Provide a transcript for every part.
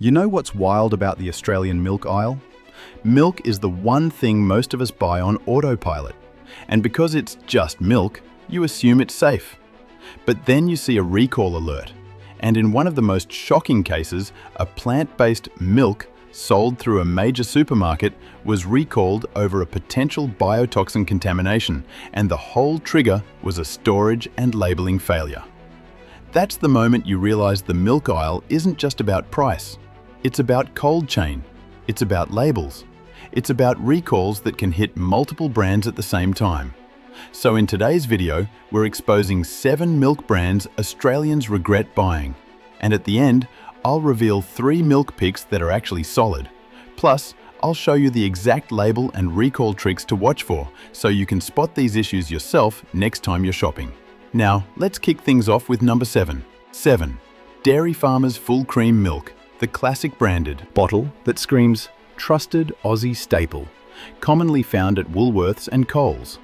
You know what's wild about the Australian milk aisle? Milk is the one thing most of us buy on autopilot. And because it's just milk, you assume it's safe. But then you see a recall alert. And in one of the most shocking cases, a plant-based milk sold through a major supermarket was recalled over a potential biotoxin contamination, and the whole trigger was a storage and labeling failure. That's the moment you realize the milk aisle isn't just about price. It's about cold chain. It's about labels. It's about recalls that can hit multiple brands at the same time. So in today's video, we're exposing 7 milk brands Australians regret buying. And at the end, I'll reveal 3 milk picks that are actually solid. Plus, I'll show you the exact label and recall tricks to watch for, so you can spot these issues yourself next time you're shopping. Now, let's kick things off with number 7. 7. Dairy Farmers Full Cream Milk, the classic branded bottle that screams trusted Aussie staple, commonly found at Woolworths and Coles.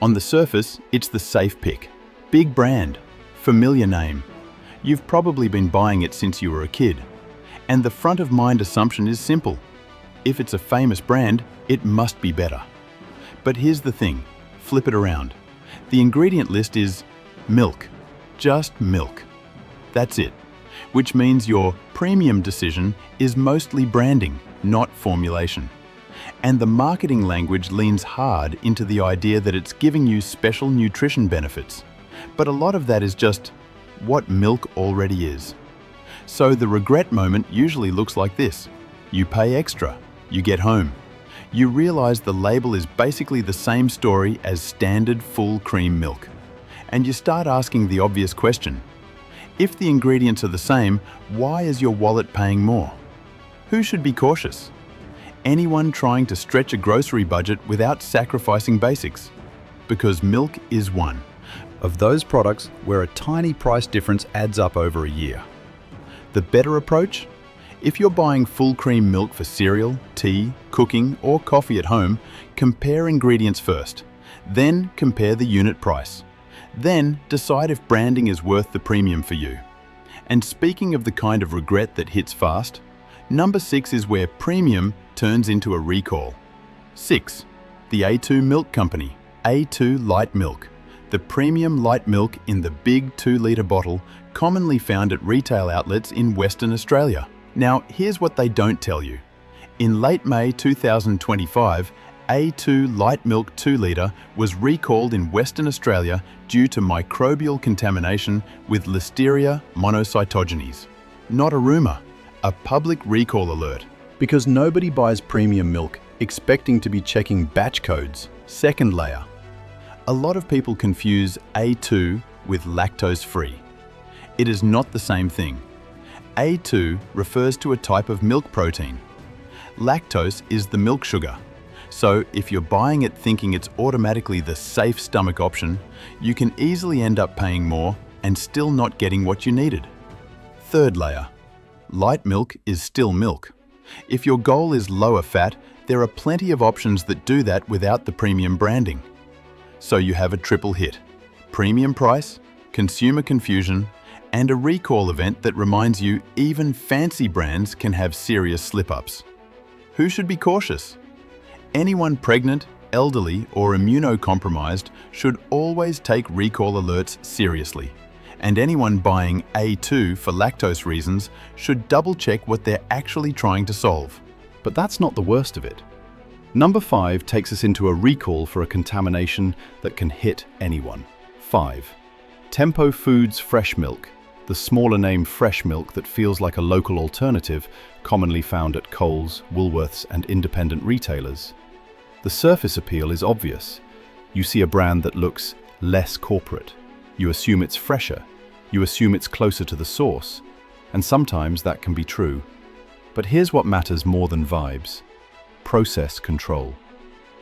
On the surface, it's the safe pick. Big brand, familiar name. You've probably been buying it since you were a kid. And the front-of-mind assumption is simple. If it's a famous brand, it must be better. But here's the thing, flip it around. The ingredient list is milk, just milk. That's it, which means your premium decision is mostly branding, not formulation. And the marketing language leans hard into the idea that it's giving you special nutrition benefits. But a lot of that is just what milk already is. So the regret moment usually looks like this. You pay extra, you get home. You realize the label is basically the same story as standard full cream milk. And you start asking the obvious question. If the ingredients are the same, why is your wallet paying more? Who should be cautious? Anyone trying to stretch a grocery budget without sacrificing basics. Because milk is one of those products where a tiny price difference adds up over a year. The better approach? If you're buying full cream milk for cereal, tea, cooking, or coffee at home, compare ingredients first. Then compare the unit price. Then decide if branding is worth the premium for you. And speaking of the kind of regret that hits fast, number 6 is where premium turns into a recall. 6. The A2 Milk Company, A2 Light Milk. The premium light milk in the big 2-litre bottle, commonly found at retail outlets in Western Australia. Now, here's what they don't tell you. In late May 2025, A2 Light Milk 2-litre was recalled in Western Australia due to microbial contamination with Listeria monocytogenes. Not a rumour, a public recall alert. Because nobody buys premium milk expecting to be checking batch codes. Second layer. A lot of people confuse A2 with lactose-free. It is not the same thing. A2 refers to a type of milk protein. Lactose is the milk sugar. So if you're buying it thinking it's automatically the safe stomach option, you can easily end up paying more and still not getting what you needed. Third layer. Light milk is still milk. If your goal is lower fat, there are plenty of options that do that without the premium branding. So you have a triple hit. Premium price, consumer confusion, and a recall event that reminds you even fancy brands can have serious slip-ups. Who should be cautious? Anyone pregnant, elderly, or immunocompromised should always take recall alerts seriously. And anyone buying A2 for lactose reasons should double-check what they're actually trying to solve. But that's not the worst of it. Number 5 takes us into a recall for a contamination that can hit anyone. 5. Tempo Foods Fresh Milk, the smaller name fresh milk that feels like a local alternative, commonly found at Coles, Woolworths, and independent retailers. The surface appeal is obvious. You see a brand that looks less corporate. You assume it's fresher. You assume it's closer to the source. And sometimes that can be true. But here's what matters more than vibes. Process control.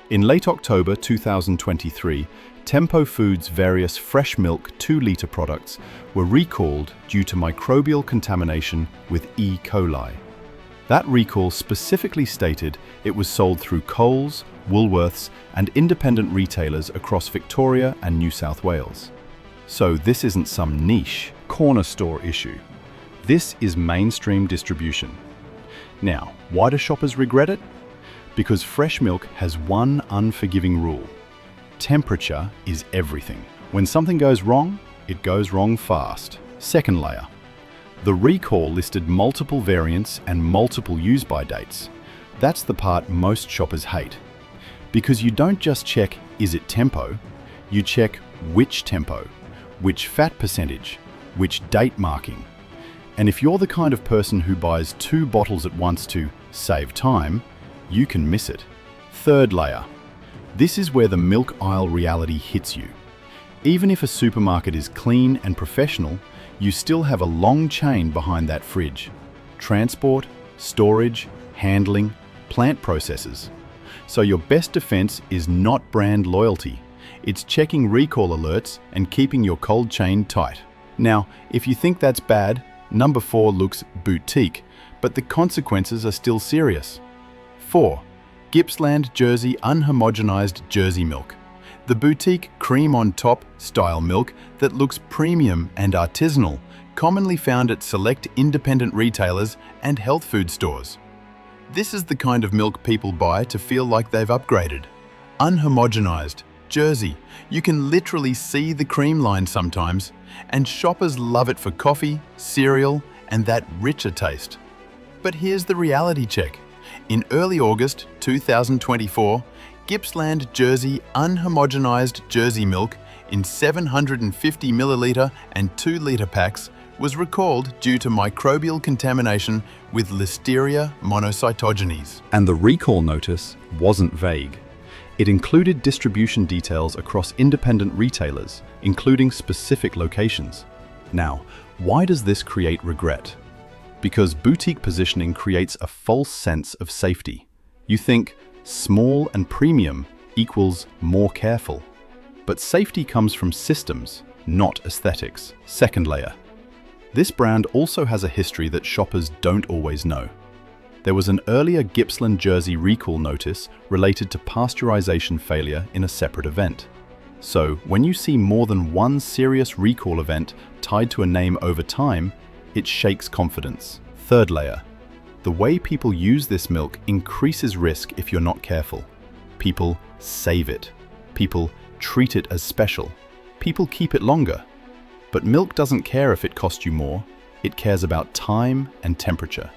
In late October 2023, Tempo Foods' various fresh milk 2-litre products were recalled due to microbial contamination with E. coli. That recall specifically stated it was sold through Coles, Woolworths, and independent retailers across Victoria and New South Wales. So this isn't some niche, corner store issue. This is mainstream distribution. Now, why do shoppers regret it? Because fresh milk has one unforgiving rule. Temperature is everything. When something goes wrong, it goes wrong fast. Second layer. The recall listed multiple variants and multiple use-by dates. That's the part most shoppers hate. Because you don't just check, is it tempo? You check which tempo, which fat percentage, which date marking. And if you're the kind of person who buys 2 bottles at once to save time, you can miss it. Third layer. This is where the milk aisle reality hits you. Even if a supermarket is clean and professional, you still have a long chain behind that fridge. Transport, storage, handling, plant processes. So your best defense is not brand loyalty. It's checking recall alerts and keeping your cold chain tight. Now, if you think that's bad, number 4 looks boutique, but the consequences are still serious. 4. Gippsland Jersey unhomogenized Jersey milk. The boutique cream-on-top style milk that looks premium and artisanal, commonly found at select independent retailers and health food stores. This is the kind of milk people buy to feel like they've upgraded. Unhomogenized, Jersey. You can literally see the cream line sometimes, and shoppers love it for coffee, cereal, and that richer taste. But here's the reality check. In early August 2024, Gippsland Jersey unhomogenized Jersey milk in 750 milliliter and 2 liter packs was recalled due to microbial contamination with Listeria monocytogenes. And the recall notice wasn't vague. It included distribution details across independent retailers, including specific locations. Now, why does this create regret? Because boutique positioning creates a false sense of safety. You think small and premium equals more careful. But safety comes from systems, not aesthetics. Second layer. This brand also has a history that shoppers don't always know. There was an earlier Gippsland Jersey recall notice related to pasteurization failure in a separate event. So, when you see more than one serious recall event tied to a name over time, it shakes confidence. Third layer. The way people use this milk increases risk if you're not careful. People save it. People treat it as special. People keep it longer. But milk doesn't care if it costs you more. It cares about time and temperature.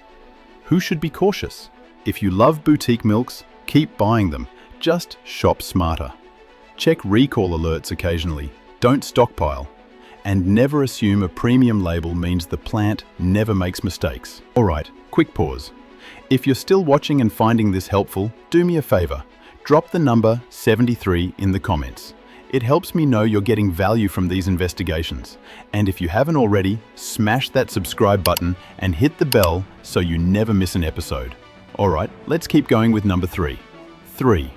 Who should be cautious? If you love boutique milks, keep buying them. Just shop smarter. Check recall alerts occasionally. Don't stockpile. And never assume a premium label means the plant never makes mistakes. Alright, quick pause. If you're still watching and finding this helpful, do me a favor. Drop the number 73 in the comments. It helps me know you're getting value from these investigations. And if you haven't already, smash that subscribe button and hit the bell so you never miss an episode. Alright, let's keep going with number 3. 3.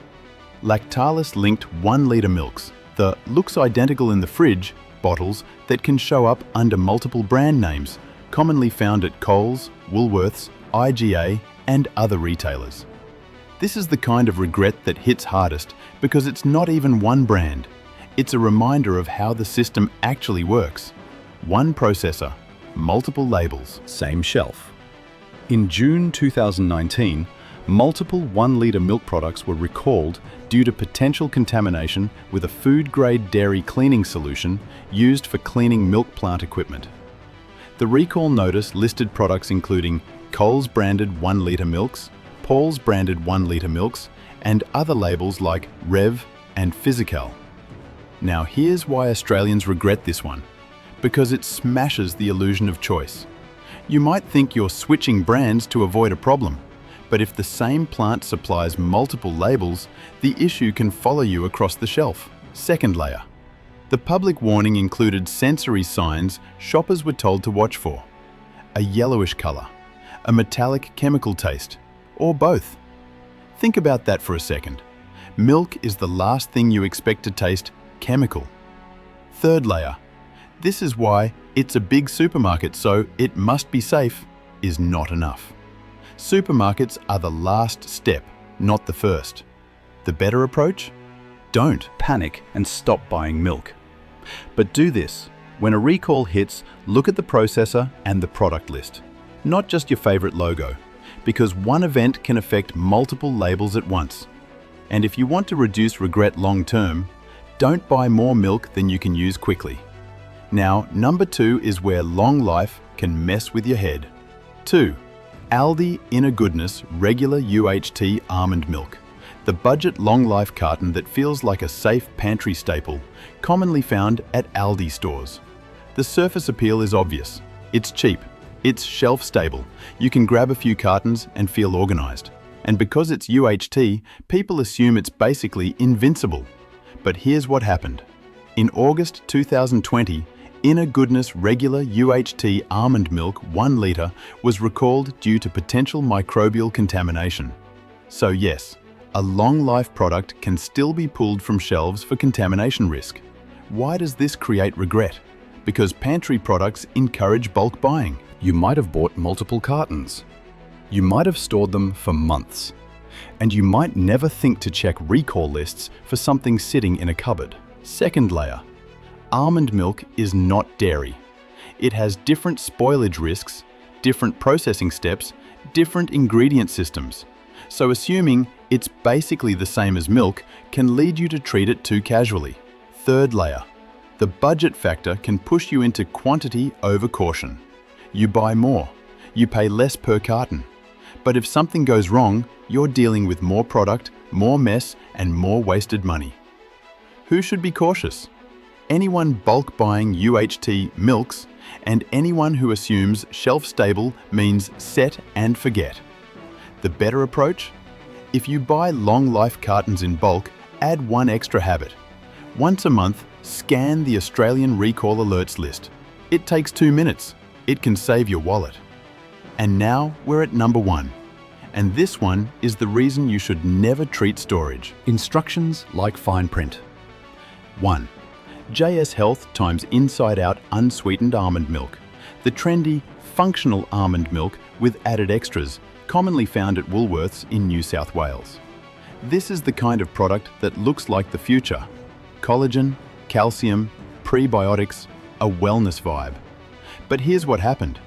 Lactalis-linked 1 liter milks. The looks identical in the fridge bottles that can show up under multiple brand names, commonly found at Coles, Woolworths, IGA, and other retailers. This is the kind of regret that hits hardest because it's not even one brand. It's a reminder of how the system actually works. One processor, multiple labels, same shelf. In June 2019, multiple 1 liter milk products were recalled due to potential contamination with a food-grade dairy cleaning solution used for cleaning milk plant equipment. The recall notice listed products including Coles branded 1 liter milks, Paul's branded 1 liter milks, and other labels like Rev and Physical. Now here's why Australians regret this one. Because it smashes the illusion of choice. You might think you're switching brands to avoid a problem, but if the same plant supplies multiple labels, the issue can follow you across the shelf. Second layer. The public warning included sensory signs shoppers were told to watch for. A yellowish color, a metallic chemical taste, or both. Think about that for a second. Milk is the last thing you expect to taste chemical. Third layer. This is why it's a big supermarket, so it must be safe is not enough. Supermarkets are the last step, not the first. The better approach? Don't Panic and stop buying milk. But do this. When a recall hits, look at the processor and the product list. Not just your favorite logo. because one event can affect multiple labels at once. And if you want to reduce regret long-term, don't buy more milk than you can use quickly. Now, number 2 is where long life can mess with your head. 2. Aldi Inner Goodness Regular UHT Almond Milk. The budget long life carton that feels like a safe pantry staple, commonly found at Aldi stores. The surface appeal is obvious. It's cheap. It's shelf stable. You can grab a few cartons and feel organized. And because it's UHT, people assume it's basically invincible. But here's what happened. In August 2020, Inner Goodness Regular UHT Almond Milk 1 litre was recalled due to potential microbial contamination. So yes, a long-life product can still be pulled from shelves for contamination risk. Why does this create regret? Because pantry products encourage bulk buying. You might have bought multiple cartons. You might have stored them for months. And you might never think to check recall lists for something sitting in a cupboard. Second layer. Almond milk is not dairy. It has different spoilage risks, different processing steps, different ingredient systems. So assuming it's basically the same as milk can lead you to treat it too casually. Third layer. The budget factor can push you into quantity over caution. You buy more. You pay less per carton. But if something goes wrong, you're dealing with more product, more mess, and more wasted money. Who should be cautious? Anyone bulk buying UHT milks, and anyone who assumes shelf-stable means set and forget. The better approach? If you buy long-life cartons in bulk, add one extra habit. Once a month, scan the Australian Recall Alerts list. It takes 2 minutes. It can save your wallet. And now we're at number 1. And this one is the reason you should never treat storage. Instructions like fine print. 1. JS Health times Inside Out unsweetened almond milk. The trendy, functional almond milk with added extras, commonly found at Woolworths in New South Wales. This is the kind of product that looks like the future. Collagen, calcium, prebiotics, a wellness vibe. But here's what happened.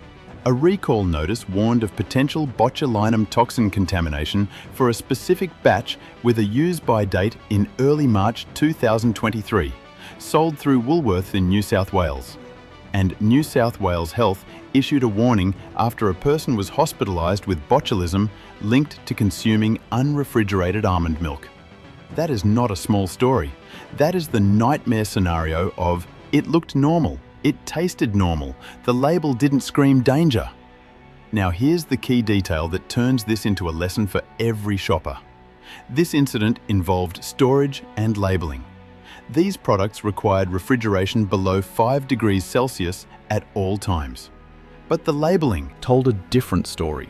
A recall notice warned of potential botulinum toxin contamination for a specific batch with a use-by date in early March 2023, sold through Woolworths in New South Wales. And New South Wales Health issued a warning after a person was hospitalised with botulism linked to consuming unrefrigerated almond milk. That is not a small story. That is the nightmare scenario of it looked normal. It tasted normal. The label didn't scream danger. Now here's the key detail that turns this into a lesson for every shopper. This incident involved storage and labeling. These products required refrigeration below 5 degrees Celsius at all times. But the labeling told a different story.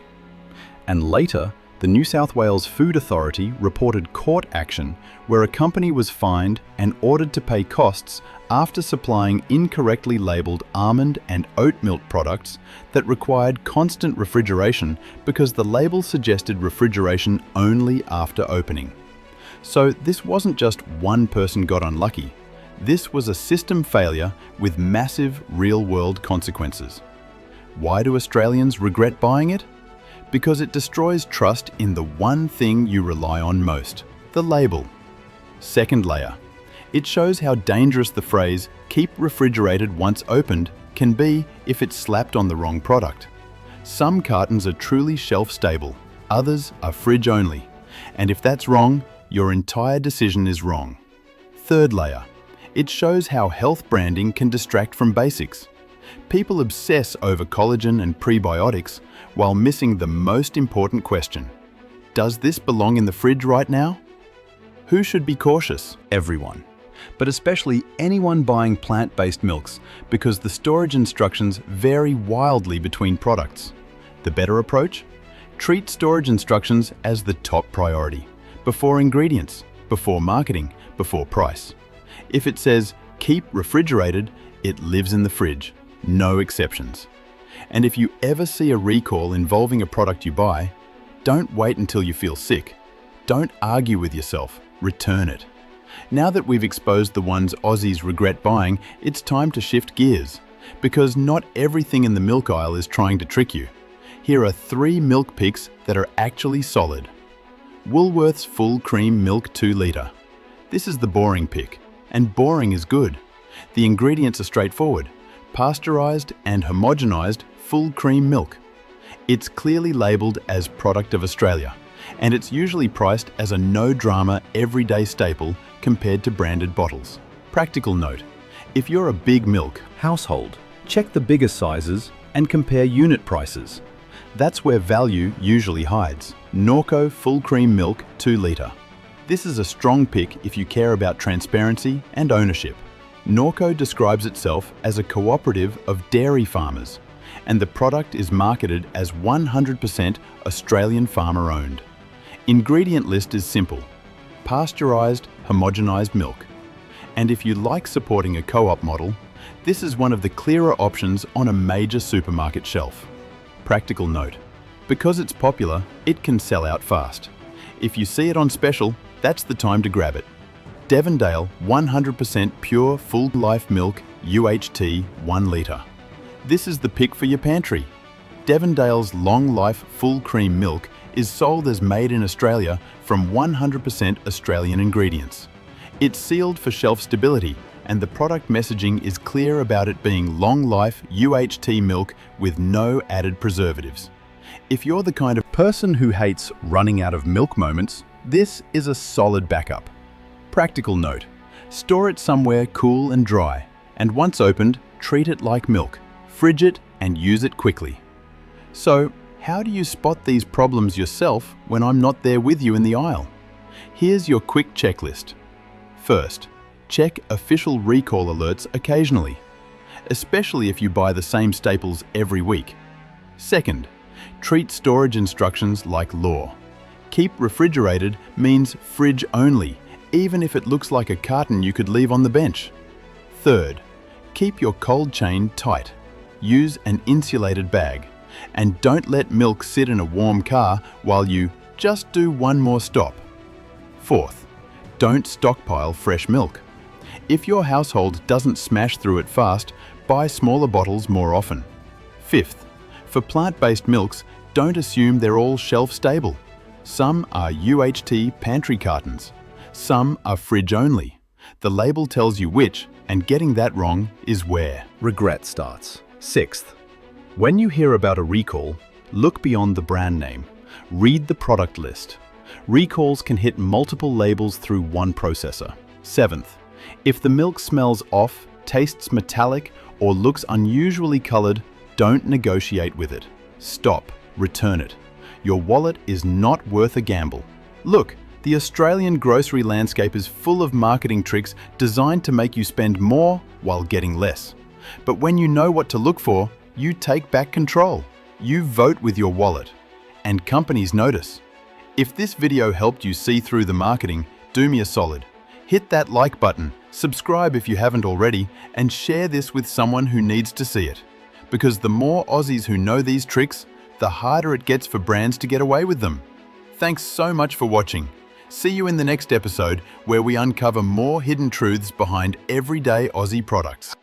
And later, the New South Wales Food Authority reported court action where a company was fined and ordered to pay costs after supplying incorrectly labelled almond and oat milk products that required constant refrigeration because the label suggested refrigeration only after opening. So this wasn't just one person got unlucky. This was a system failure with massive real-world consequences. Why do Australians regret buying it? Because it destroys trust in the one thing you rely on most, the label. Second layer. It shows how dangerous the phrase, "keep refrigerated once opened," can be if it's slapped on the wrong product. Some cartons are truly shelf-stable, others are fridge-only. And if that's wrong, your entire decision is wrong. Third layer. It shows how health branding can distract from basics. People obsess over collagen and prebiotics while missing the most important question. Does this belong in the fridge right now? Who should be cautious? Everyone, but especially anyone buying plant-based milks because the storage instructions vary wildly between products. The better approach? Treat storage instructions as the top priority, before ingredients, before marketing, before price. If it says, "keep refrigerated," it lives in the fridge, no exceptions. And if you ever see a recall involving a product you buy, don't wait until you feel sick. Don't argue with yourself, return it. Now that we've exposed the ones Aussies regret buying, it's time to shift gears. Because not everything in the milk aisle is trying to trick you. Here are 3 milk picks that are actually solid. Woolworths Full Cream Milk 2 litre. This is the boring pick, and boring is good. The ingredients are straightforward: pasteurized and homogenized full cream milk. It's clearly labelled as Product of Australia, and it's usually priced as a no-drama everyday staple compared to branded bottles. Practical note: if you're a big milk Household, check the bigger sizes and compare unit prices. that's where value usually hides. Norco Full Cream Milk 2 litre. This is a strong pick if you care about transparency and ownership. Norco describes itself as a cooperative of dairy farmers, and the product is marketed as 100% Australian farmer-owned. Ingredient list is simple: pasteurized, homogenized milk. And if you like supporting a co-op model, this is one of the clearer options on a major supermarket shelf. Practical note: because it's popular, it can sell out fast. If you see it on special, that's the time to grab it. Devondale 100% pure full life milk UHT 1 litre. This is the pick for your pantry. Devondale's long life full cream milk is sold as made in Australia from 100% Australian ingredients. It's sealed for shelf stability, and the product messaging is clear about it being long life UHT milk with no added preservatives. If you're the kind of Person who hates running out of milk moments, this is a solid backup. Practical note: store it somewhere cool and dry, and once opened, treat it like milk. Fridge it and use it quickly. So, how do you spot these problems yourself when I'm not there with you in the aisle? Here's your quick checklist. First, check official recall alerts occasionally, especially if you buy the same staples every week. Second, treat storage instructions like law. Keep refrigerated means fridge only, even if it looks like a carton you could leave on the bench. Third, keep your cold chain tight. Use an insulated bag, and don't let milk sit in a warm car while you just do one more stop. Fourth, don't stockpile fresh milk. If your household doesn't smash through it fast, buy smaller bottles more often. Fifth, for plant-based milks, don't assume they're all shelf-stable. Some are UHT pantry cartons. Some are fridge only. The label tells you which, and getting that wrong is where regret starts. Sixth, when you hear about a recall, look beyond the brand name. Read the product list. Recalls can hit multiple labels through one processor. Seventh, if the milk smells off, tastes metallic, or looks unusually colored, don't negotiate with it. Stop. Return it. Your wallet is not worth a gamble. Look, the Australian grocery landscape is full of marketing tricks designed to make you spend more while getting less. But when you know what to look for, you take back control. You vote with your wallet. And companies notice. If this video helped you see through the marketing, do me a solid. Hit that like button, subscribe if you haven't already, and share this with someone who needs to see it. Because the more Aussies who know these tricks, the harder it gets for brands to get away with them. Thanks so much for watching. See you in the next episode, where we uncover more hidden truths behind everyday Aussie products.